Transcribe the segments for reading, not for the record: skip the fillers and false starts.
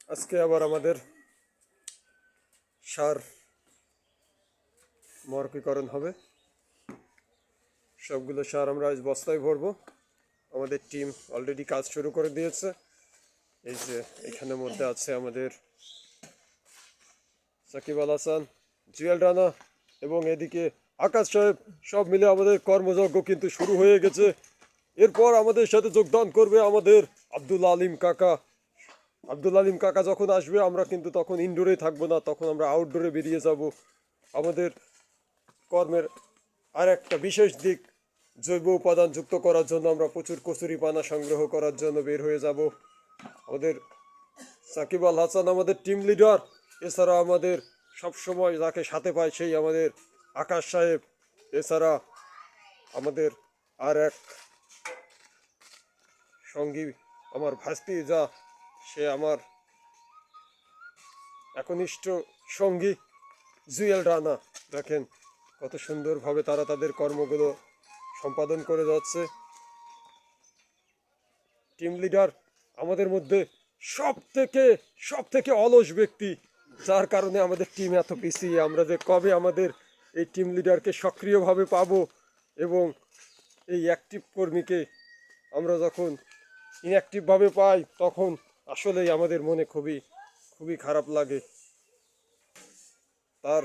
আজকে আবার আমাদের সার মরকীকরণ হবে। সবগুলো সার আমরা আজ বস্তায় ভরবো। আমাদের টিম অলরেডি কাজ শুরু করে দিয়েছে। এই যে এখানের মধ্যে আছে আমাদের সাকিব আল হাসান, জুয়েল রানা এবং এদিকে আকাশ সাহেব। সব মিলে আমাদের কর্মযজ্ঞ কিন্তু শুরু হয়ে গেছে। এরপর আমাদের সাথে যোগদান করবে আমাদের আব্দুল আলিম কাকা। আব্দুল আলিম কাকা যখন আসবে আমরা কিন্তু তখন ইনডোরে থাকবো না, তখন আমরা আউটডোরে বেরিয়ে যাব। আমাদের কর্মের আর একটা বিশেষ দিক, জৈব উপাদান যুক্ত করার জন্য আমরা প্রচুর কচুরিপানা সংগ্রহ করার জন্য বের হয়ে যাব। আমাদের সাকিব আল হাসান আমাদের টিম লিডার। এছাড়া আমাদের সবসময় যাকে সাথে পায় সেই আমাদের আকাশ সাহেব। এছাড়া আমাদের আর এক সঙ্গী আমার ভাস্তি, যা সে আমার একনিষ্ঠ সঙ্গী জুয়েল রানা। দেখেন কত সুন্দরভাবে তারা তাদের কর্মগুলো সম্পাদন করে যাচ্ছে। টিম লিডার আমাদের মধ্যে সব থেকে অলস ব্যক্তি, যার কারণে আমাদের টিম এত পিছিয়ে। আমরা যে কবে আমাদের এই টিম লিডারকে সক্রিয়ভাবে পাবো এবং এই অ্যাক্টিভ কর্মীকে আমরা যখন ইনঅ্যাক্টিভভাবে পাই, তখন আসলেই আমাদের মনে খুবই খুবই খারাপ লাগে। তার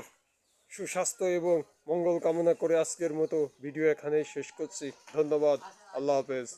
সুস্বাস্থ্য এবং মঙ্গল কামনা করে আজকের মতো ভিডিও এখানেই শেষ করছি। ধন্যবাদ। আল্লাহ হাফেজ।